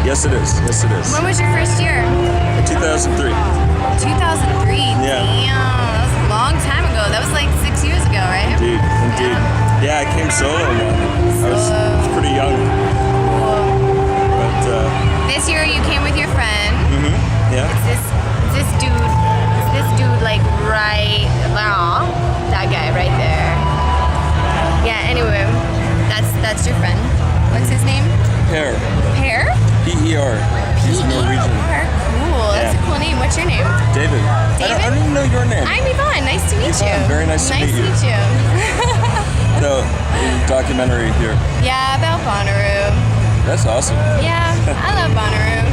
Yes, it is. Yes, it is. When was your first year? 2003. 2003. Yeah. Damn, that was a long time ago. That was like 6 years ago, right? Indeed. Yeah, I came solo, man. I was pretty young. But this year you came with your friend. Yeah. It's this dude like right, that guy right there. Yeah. Anyway, that's your friend. What's his name? Per. Per? P-E-R. He's Norwegian. Cool. That's a cool name. What's your name? David. I don't even know your name. I'm Yvonne. Nice to meet you. Very nice to meet you. Nice to meet you. No, documentary here. Yeah, about Bonnaroo. That's awesome. Yeah, I love Bonnaroo.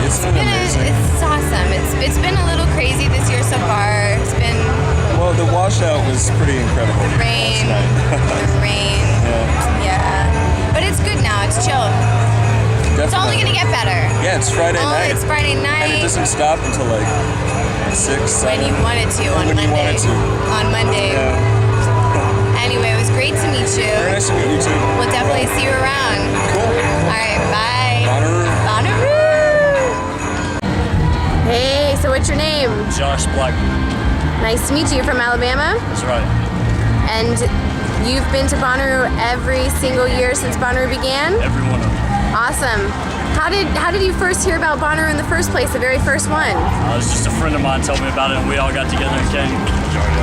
It's been amazing. It's awesome. It's been a little crazy this year so far. It's been... Well, the washout was pretty incredible. The rain. The rain. Yeah. But it's good now. It's chill. Definitely. It's only going to get better. Yeah, it's Friday night. It's Friday night. And it doesn't stop until like 6, 7. When you want it to on when Monday. You want it to. On Monday. Yeah. Anyway, it was great to meet you. Very nice to meet you too. We'll definitely see you around. Cool. All right, bye. Bonnaroo. Bonnaroo. Hey, so what's your name? Josh Black. Nice to meet you. You're from Alabama? That's right. And you've been to Bonnaroo every single year since Bonnaroo began? Every one of them. Awesome. How did you first hear about Bonnaroo in the first place, the very first one? It was just a friend of mine told me about it, and we all got together and came.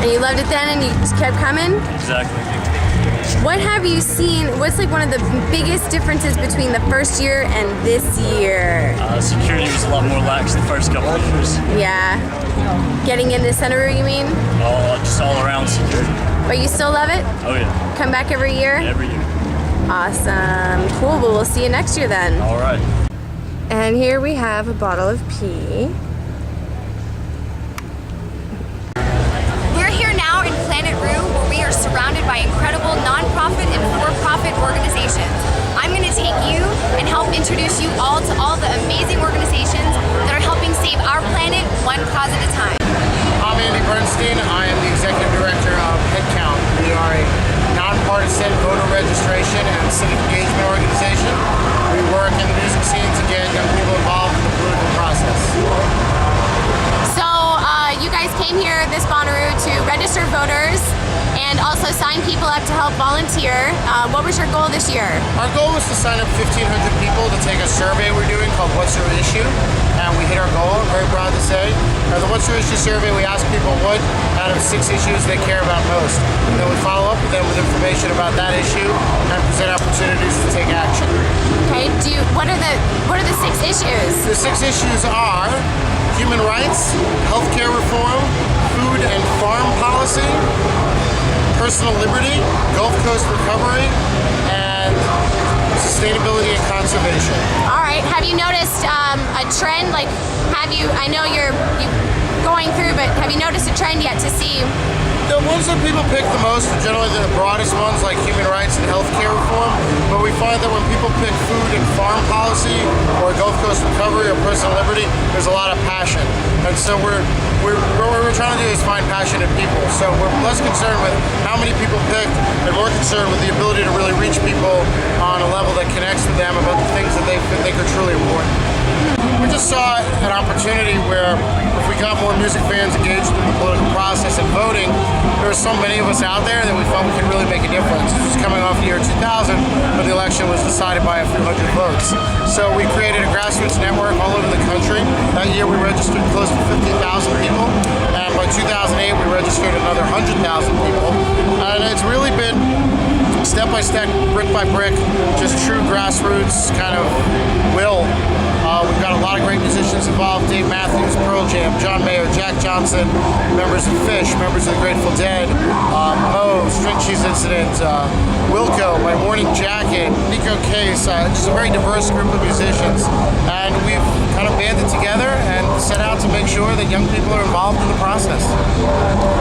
And you loved it then, and you just kept coming? Exactly. What have you seen? What's like one of the biggest differences between the first year and this year? Security was a lot more lax the first couple of years. Yeah. Getting into Bonnaroo, you mean? Just all around security. But you still love it? Oh yeah. Come back every year? Every year. Awesome. Cool. Well, we'll see you next year then. All right. And here we have a bottle of pee. We're here now in Planet Roo, where we are surrounded by incredible non-profit and for-profit organizations. I'm going to take you and help introduce you all to all the amazing organizations that are helping save our planet one cause at a time. I'm Andy Bernstein. I am the Executive Director of Headcount. We are a nonpartisan voter registration and civic engagement organization. We work in the music scene to get young people involved in the political process. So you guys came here this Bonnaroo to register voters and also sign people up to help volunteer. What was your goal this year? Our goal was to sign up 1,500 people to take a survey we're doing called What's Your Issue? And we hit our goal, I'm very proud to say. The What's Your Issue survey, we ask people what out of 6 issues they care about most. And then we follow up with them with information about that issue and present opportunities to take action. Okay, what are the 6 issues? The 6 issues are human rights, healthcare reform, food and farm policy, personal liberty, Gulf Coast recovery, and sustainability and conservation. All right. Have you noticed a trend? Like, I know you're going through, but have you noticed a trend yet to see? The ones that people pick the most are generally the broadest ones, like human rights and healthcare reform. But we find that when people pick food and farm policy, or Gulf Coast recovery, or personal liberty, there's a lot of passion. And so what we're trying to do is find passionate people. So we're less concerned with how many people pick, and more concerned with the ability to really reach people on a level that connects with them about the things that they think are truly important. We just saw an opportunity where if we got more music fans engaged in the political process and voting, there were so many of us out there that we felt we could really make a difference. This was coming off the year 2000, when the election was decided by a few hundred votes. So we created a grassroots network all over the country. That year we registered close to 50,000 people, and by 2008 we registered another 100,000 people. And it's really been step by step, brick by brick, just true grassroots kind of will. We've got a lot of great musicians involved: Dave Matthews, Pearl Jam, John Mayer, Jack Johnson, members of Phish, members of the Grateful Dead, Mo, String Cheese Incident, Wilco, My Morning Jacket, Nico Case, just a very diverse group of musicians. And we've kind of banded together and set out to make sure that young people are involved in the process.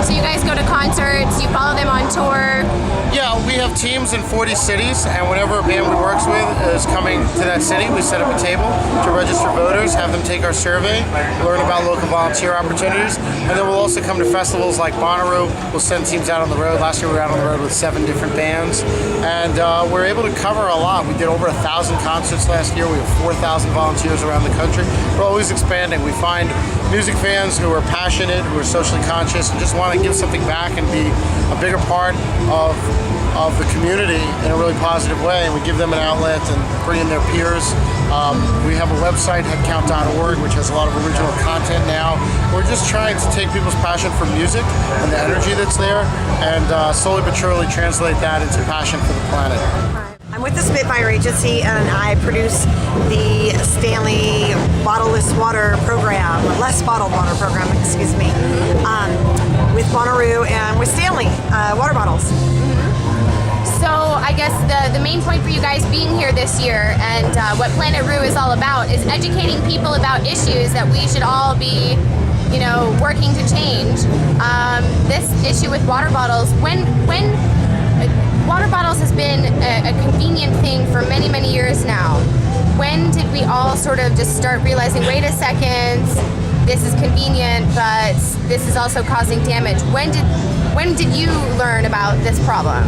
So you guys go to concerts, you follow them on tour? Yeah, we have teams in 40 cities, and whenever a band we work with is coming to that city. We set up a table to register voters, have them take our survey, learn about local volunteer opportunities, and then we'll also come to festivals like Bonnaroo. We'll send teams out on the road. Last year we were out on the road with 7 different bands, and we're able to cover a lot. We did over 1,000 concerts last year. We have 4,000 volunteers around the country. We're always expanding. We find music fans who are passionate, who are socially conscious, and just want to give something back and be a bigger part of the community in a really positive way, and we give them an outlet and bring in their peers. We have a website, headcount.org, which has a lot of original content now. We're just trying to take people's passion for music and the energy that's there and slowly but surely translate that into passion for the planet. I'm with the Spitfire Agency, and I produce the Stanley Bottleless Water Program, Less Bottled Water Program, excuse me, with Bonnaroo and with Stanley water bottles. So I guess the main point for you guys being here this year and what Planet Roo is all about is educating people about issues that we should all be, working to change. This issue with water bottles, when water bottles has been a convenient thing for many, many years now. When did we all sort of just start realizing, wait a second, this is convenient, but this is also causing damage? When did you learn about this problem?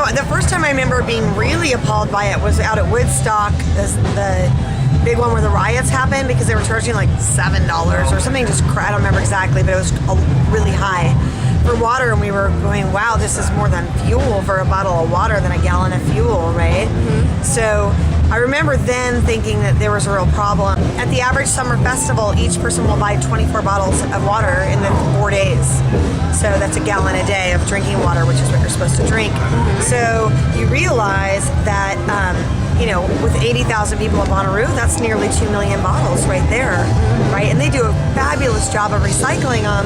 The first time I remember being really appalled by it was out at Woodstock, the big one where the riots happened, because they were charging like $7 or something, I don't remember exactly, but it was really high for water, and we were going, wow, this is more than fuel for a bottle of water than a gallon of fuel, right? Mm-hmm. So I remember then thinking that there was a real problem. At the average summer festival, each person will buy 24 bottles of water in the 4 days. So that's a gallon a day of drinking water, which is what you're supposed to drink. Mm-hmm. So you realize that, with 80,000 people in Bonnaroo, that's nearly 2 million bottles right there, right? And they do a fabulous job of recycling them,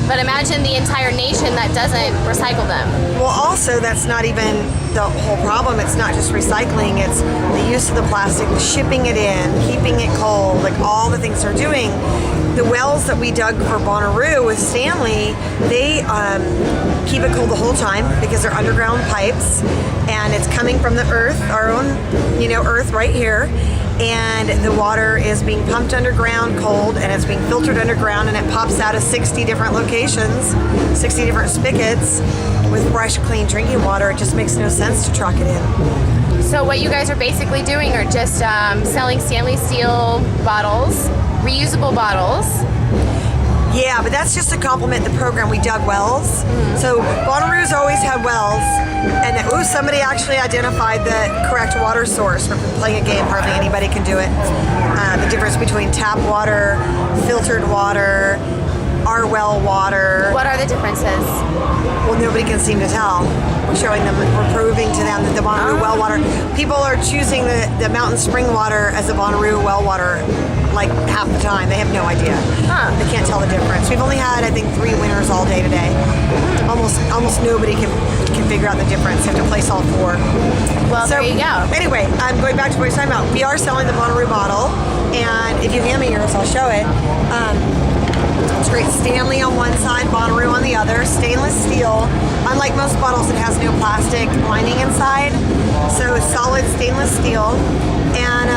But imagine the entire nation that doesn't recycle them. Well, also, that's not even the whole problem. It's not just recycling, it's the use of the plastic, shipping it in, keeping it cold, like all the things they're doing. The wells that we dug for Bonnaroo with Stanley, they keep it cold the whole time because they're underground pipes, and it's coming from the earth, our own, earth right here. And the water is being pumped underground cold, and it's being filtered underground, and it pops out of 60 different locations, 60 different spigots with fresh, clean drinking water. It just makes no sense to truck it in. So what you guys are basically doing are just selling Stanley steel bottles, reusable bottles. Yeah, but that's just to complement the program. We dug wells. Mm-hmm. So Bonnaroo's always had wells, and somebody actually identified the correct water source. We're playing a game, hardly anybody can do it. The difference between tap water, filtered water, our well water. What are the differences? Well, nobody can seem to tell. We're showing them, we're proving to them that the Bonnaroo well water, people are choosing the mountain spring water as the Bonnaroo well water like half the time. They have no idea. Huh. They can't tell the difference. We've only had, I think, 3 winners all day today. Almost nobody can figure out the difference. You have to place all 4. Well, there you go. Anyway, I'm going back to what you're talking about. We are selling the Bonnaroo bottle, and if you hand me yours, I'll show it. It's great. Stanley on one side, Bonnaroo on the other. Stainless steel. Unlike most bottles, it has no plastic lining inside. So it's solid stainless steel. And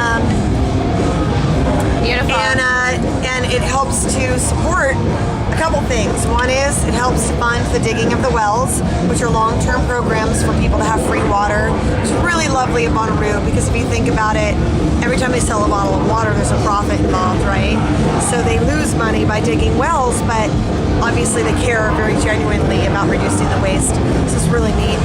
beautiful. And it helps to support a couple things. One is it helps to fund the digging of the wells, which are long-term programs for people to have free water. It's really lovely at Bonnaroo because if you think about it, every time they sell a bottle of water, there's a profit involved, right? So they lose money by digging wells, but obviously they care very genuinely about reducing the waste. So it's really neat.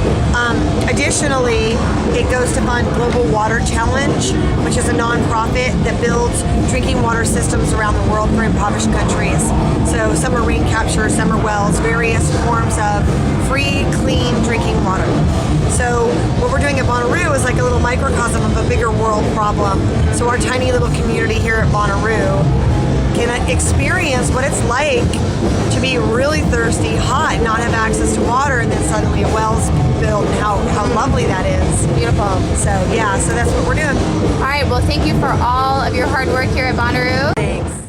Additionally, it goes to fund Global Water Challenge, which is a nonprofit that builds drinking water systems around the world for impoverished countries. So some are rain capture, some are wells, various forms of free, clean drinking water. So what we're doing at Bonnaroo is like a little microcosm of a bigger world problem. So our tiny little community here at Bonnaroo can experience what it's like to be really thirsty, hot, not have access to water, and then suddenly a well's built, and how lovely that is. Beautiful. So yeah, so that's what we're doing. All right, well, thank you for all of your hard work here at Bonnaroo. Thanks.